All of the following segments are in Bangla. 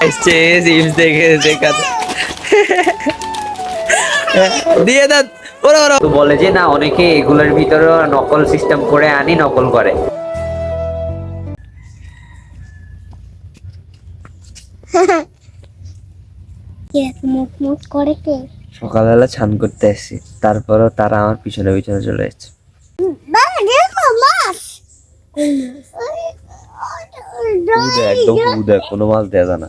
এসছে চিপস দেখে দেখাতে দিয়ে দাও। ওরা ওরা বলে যে না, অনেকে এগুলোর ভিতরে নকল সিস্টেম করে আনি, নকল করে। সকালবেলা স্নান করতে এসেছি, তারপরও তারা আমার পিছনে পিছনে চলে এসছে। কোনো মাছ দেয়া যায় না।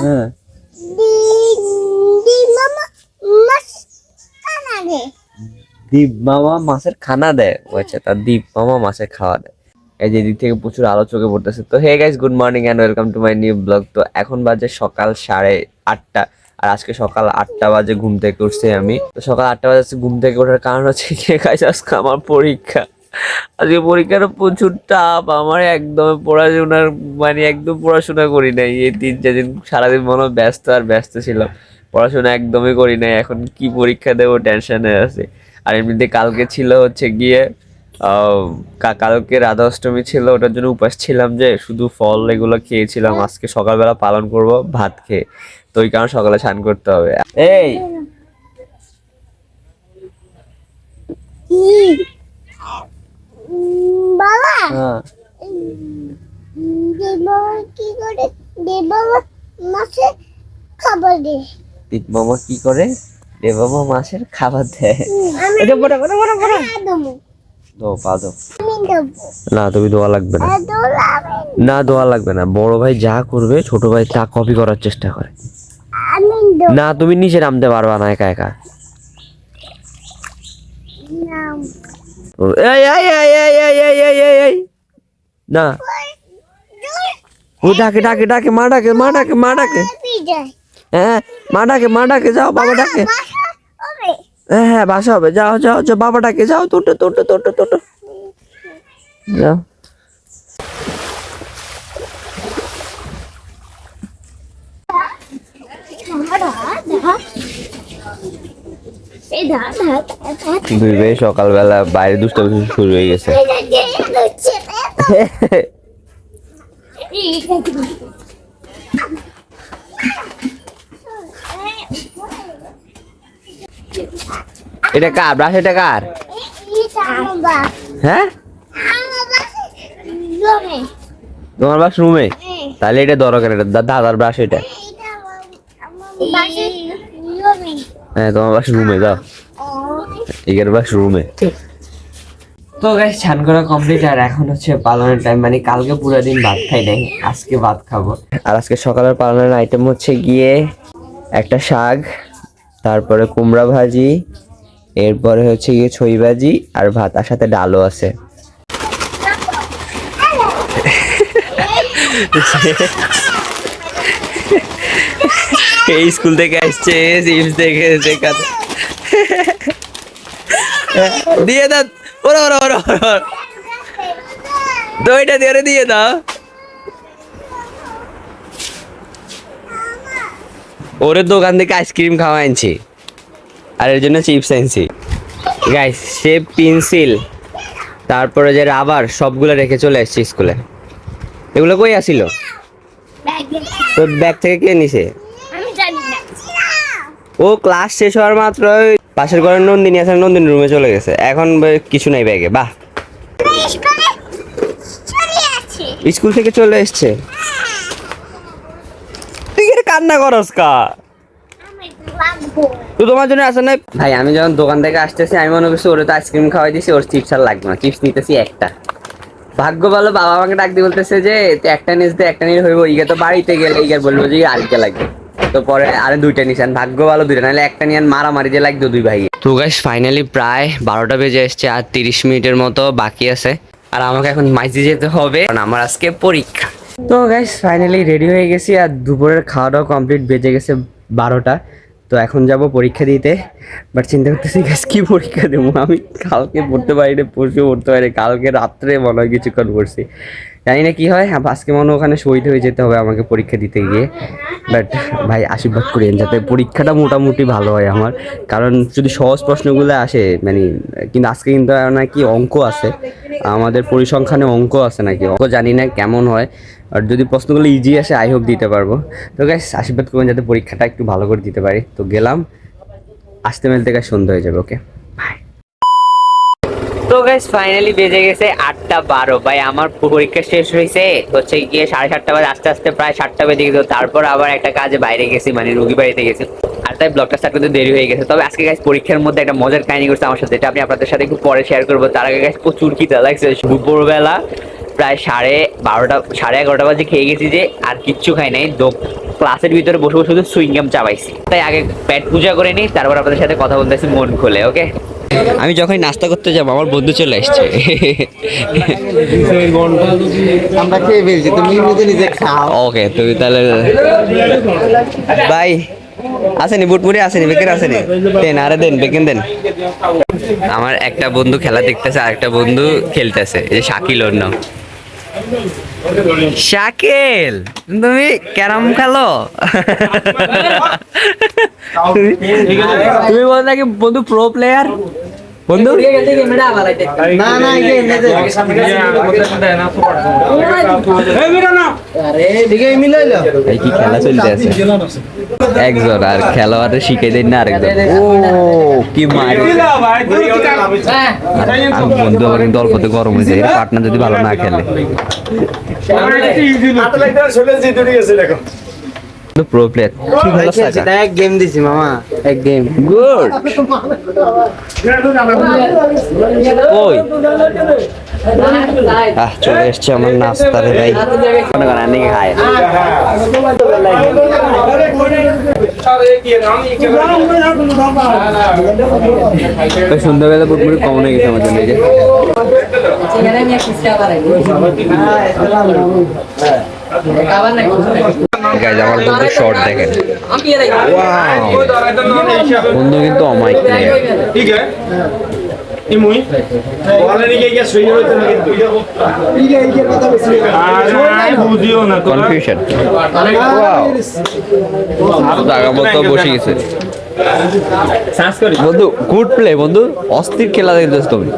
হ্যাঁ, দীপ মামা মাছের খানা দেয়। আচ্ছা, তার দীপ মামা মাছের খাওয়া দেয়। এই যে দিক থেকে প্রচুর আলো চোখে পড়তেছে। তো hey guys, good morning and welcome to my new blog. তো এখন বাজে সকাল 8:30, আর আজকে সকাল 8টা বাজে ঘুম থেকে উঠছি আমি। তো সকাল 8টা বাজে ঘুম থেকে ওঠার কারণ হচ্ছে কি গাইস, আজকে আমার পরীক্ষা। আজকে পরীক্ষাটা প্রচুর টাফ। আমার একদম পড়াশোনার একদম পড়াশোনা করি নাই এই 3-4 দিন। সারাদিন মনে হয় ব্যস্ত আর ব্যস্ত ছিলাম, পড়াশোনা একদমই করি নাই। এখন কি পরীক্ষা দেবো টেনশনে আছে। আর এমনিতে কালকে ছিল হচ্ছে গিয়ে কালকে রাধা অষ্টমী ছিল, ওটার জন্য উপাস ছিলাম, যে শুধু ফল এগুলো খেয়েছিলাম। আজকে সকালবেলা পালন করব ভাত খেয়ে, তো ওই কারণে সকালে স্নান করতে হবে। এই বাবা, হ্যাঁ, কি করে মাছের খাবার দেয়? দীপ মামা কি করে দেব মামা মাছের খাবার দেয়? এটা বড় বড় বড় বড় দো পা দাও। না, তুমি দোয়া লাগবে না। না, দোয়া লাগবে না। বড় ভাই যা করবে ছোট ভাই তা কপি করার চেষ্টা করে। না, তুমি নিচে নামতে পারবা না একা একা। এই এই এই এই এই এই এই এই এই না, ও ডাকে ডাকে ডাকে, মা ডাকে মা ডাকে মা ডাকে। হ্যাঁ, মা ডাকে মা ডাকে, যাও বাবা ডাকে। হ্যাঁ হ্যাঁ, বাসা হবে, যাও যাও যাও, বাবা ডাকে, যাও তোটো তোটো তোটো তোটো, যাও। দুই ভাই সকালবেলা বাইরে দুষ্টামি শুরু হয়ে গেছে। এটা কার ব্রাশ? এটা কার? হ্যাঁ, তোমার ব্রাশ রুমে? তাহলে এটা দরকার, এটা দাদার ব্রাশ। এটা হ্যাঁ, তোমার ব্রাশ রুমে, যাও। এর ব্রাশ রুমে। তো গাইস, স্নান করা কমপ্লিট, আর এখন হচ্ছে পালনের টাইম। কালকে পুরো দিন ভাত খাই নাই, আজকে ভাত খাবো। আর আজকে সকালের পালনের আইটেম হচ্ছে গিয়ে একটা শাক, তারপরে কুমড়া ভাজি, এরপরে হচ্ছে গিয়ে ছই ভাজি আর ভাত, আর সাথে ডালও আছে। এই স্কুল থেকে আসছে চিপস দেখে দেখাতে দিয়ে দাও। ওরা ওরা ওরা ওরা দইটা দিয়ে দিয়ে দাও। ওরে দোকান থেকে আইসক্রিম খাওয়া আনছি, আর এর জন্য চিপস আনছি। গাইস, শেপ পেন্সিল, তারপরে যে রাবার, সবগুলো রেখে চলে আসছি স্কুলে। এগুলো কই আসিল? তোর ব্যাগ থেকে কে নিছে? ও ক্লাস শেষ হওয়ার মাত্র পাশের ঘরের নন্দিনী আছে, নন্দিনী রুমে চলে গেছে। এখন কিছু নাই ব্যাগে। বাহ, স্কুল থেকে চলে এসছে। তুই কি কান্না করস কা? তো তোমার জন্য আসে না ভাই। আমি যখন দোকান থেকে আসতেছি, আমি মনে করছি ওরে তো আইসক্রিম খাওয়াই দিছি, ওর চিপস আর লাগবে না। চিপস নিতেছি একটা। ভাগ্য ভালো, বাবা আমাকে ডাক দিয়ে বলতেছে যে একটা নিস দে, একটা নিয়ে হইব। ইগে তো বাড়িতে গেলে ইগে বলবো যে আরেকটা লাগবে। তো পরে আরে দুইটা নিছেন, ভাগ্য ভালো দুইটা, নাহলে একটা নিয়ে মারামারি যে লাগতো দুই ভাই। তো গাইস, ফাইনালি প্রায় 12টা বেজে এসছে, আর 30 মিনিটের মতো বাকি আছে। আর আমাকে এখন মাইজি যেতে হবে, কারণ আমার আজকে পরীক্ষা। তো গাইস, ফাইনালি রেডি হয়ে গেছি, আর দুপুরের খাওয়া দাওয়া কমপ্লিট, বেজে গেছে 12টা। তো এখন যাব পরীক্ষা দিতে। বাট চিন্তা করতেছি গাইস, কি পরীক্ষা দেবো আমি। কালকে পড়তে পারি না, পরশু পড়তে পারি, কালকে রাত্রে মনে হয় কিছুক্ষণ পড়ছি, জানি না কি হয়। আজকে মনে ওখানে শহীদ হয়ে যেতে হবে আমাকে পরীক্ষা দিতে গিয়ে। বাট ভাই আশীর্বাদ করেন যাতে পরীক্ষাটা মোটামুটি ভালো হয় আমার, কারণ যদি সহজ প্রশ্নগুলো আসে কিন্তু আজকে কিন্তু নাকি অঙ্ক আছে, আমাদের পরিসংখ্যানে অঙ্ক আছে নাকি, অঙ্ক জানি না কেমন হয়। আর যদি প্রশ্নগুলো ইজি আসে আই হোপ দিতে পারবো। তো গাইস আশীর্বাদ করবেন যাতে পরীক্ষাটা একটু ভালো করে দিতে পারি। তো গেলাম, আসতে মেলতে গাইস সন্ধ্যা হয়ে যাবে। Okay bye. তো গাইস ফাইনালি বেজে গেছে 8:12। ভাই আমার পরীক্ষা শেষ হয়েছে হচ্ছে গিয়ে 7:30 বাজে, আস্তে আস্তে প্রায় 7টা বেজে গেছে। তারপর আবার একটা কাজে বাইরে গেছি, মানে রুগী বাড়িতে গেছি, আর তাই ব্লগটা স্টার্ট করতে দেরি হয়ে গেছে। তবে আজকে গাইস পরীক্ষার মধ্যে একটা মজার কাহিনী করছে আমার সাথে, যেটা আমি আপনাদের সাথে একটু পরে শেয়ার করবো। তার আগে গাইস প্রচুর খিদা লাগছে। দুপুরবেলা প্রায় 12:30 11:30 বাজে খেয়ে গেছি যে, আর কিচ্ছু খাই নাই। ক্লাসের ভিতরে বসে বসে শুধু সুইংগাম চাবাইছি। তাই আগে পেট পূজা করে নিই, তারপর আপনাদের সাথে কথা বলতেছি মন খুলে। ওকে, আমি যখন নাস্তা করতে যাবো আমার বন্ধু চলে আসছে। আমরা খেয়ে ফেলছি, তুমি নিজে নিজে খাও। ওকে, তুমি তাহলে বাই। আসেনি বুটমুড়ি, আসেনি বেকেন, আসেনি দেন, আরে দেন বেকেন দেন। আমার একটা বন্ধু খেলা দেখতেছে আর একটা বন্ধু খেলতেছে, এই যে শাকিল ওর নাম। শাকিল, তুমি ক্যারাম খেলো? তুমি বল নাকি বন্ধু প্রো প্লেয়ার? বন্ধু না না এই যে এমনিতে এদিকে মিলাইলো। এই কি খেলা চলতে আছে, একজন আর খেলোয়াড় শিখে দেন না আরেকজন। ও কি মারি, আমি বন্ধু আবার কিন্তু অল্পতে গরম হয়েছে। এর পার্টনার যদি ভালো না খেলে প্রো প্লেয়ার। ঠিক ভালো খেলছি, তাই এক গেম দিছি মামা, এক গেম। গুড। ওই চলে এসছে আমার নাস্তা রে ভাই। মনে করেন নাকি খায় সন্ধ্যাবেলা পুরোপুরি কমন হয়ে গেছে আমার জন্য। এই যে গাইজ আমার বন্ধু শর্ট দেখেন, বন্ধু কিন্তু অমাইক প্লেয়ার। কনফিউশন জায়গা মতো বসে গেছে। বন্ধু গুড প্লে, বন্ধু অস্থির খেলা দেখতেছ তুমি।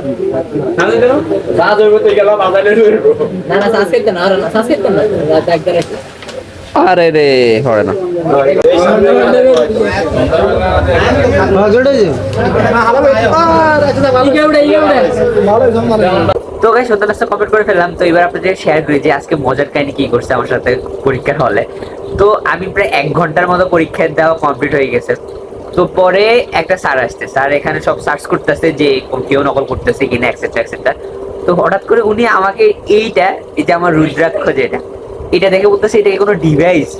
আরে রে হবে না। তো গাইস সন্ধ্যাটা কমেন্ট করে ফেললাম। তো এবার আপনাদের শেয়ার করি যে আজকে মজার কাহিনী কি করছে আমার সাথে পরীক্ষার হলে। তো আমি প্রায় 1 ঘন্টার মতো পরীক্ষা দেওয়া কমপ্লিট হয়ে গেছে। তো পরে একটা স্যার আসছে, স্যার এখানে সব সার্চ করতেছে যে কেউ নকল করতেছে কিনা এক্সেট্রা এক্সেট্রা। তো হঠাৎ করে উনি আমাকে এই যে আমার রুদ্রাক্ষ যেটা, এটা দেখে বলতেছে এটা কি কোনো ডিভাইস?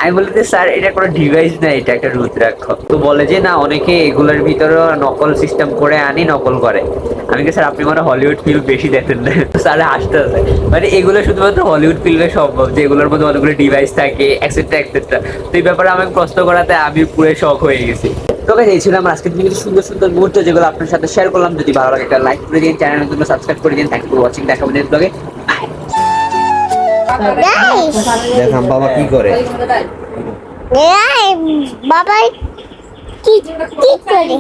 আমি বলতে স্যার এটা কোনো ডিভাইস না, এটা একটা রুদ্রাক্ষ। তো বলে যে না, অনেকে এগুলোর ভিতরে নকল সিস্টেম করে আনি নকল করে। আমি কি স্যার আপনি মানে হলিউড ফিল্ম বেশি দেখেন না? স্যার হাসতে আছে, মানে এগুলো শুধুমাত্র হলিউড ফিল্মে সম্ভব যে এগুলোর মধ্যে অনেকগুলো ডিভাইস থাকে এক্সেট্রা এক্সেট্রা। তো এই ব্যাপারে আমাকে প্রশ্ন করাতে আমি পুরো শক হয়ে গেছি। তো এই ছিল আমার আজকে কিছু সুন্দর সুন্দর মুহূর্ত যেগুলো আপনার সাথে শেয়ার করলাম। যদি ভালো লাগে একটা লাইক করে দিন, চ্যানেলের জন্য সাবস্ক্রাইব করে দিন। Thank you for watching. দেখাবো নেক্সট ব্লগে। দেখাম বাবা কি করে। বাবা কি করে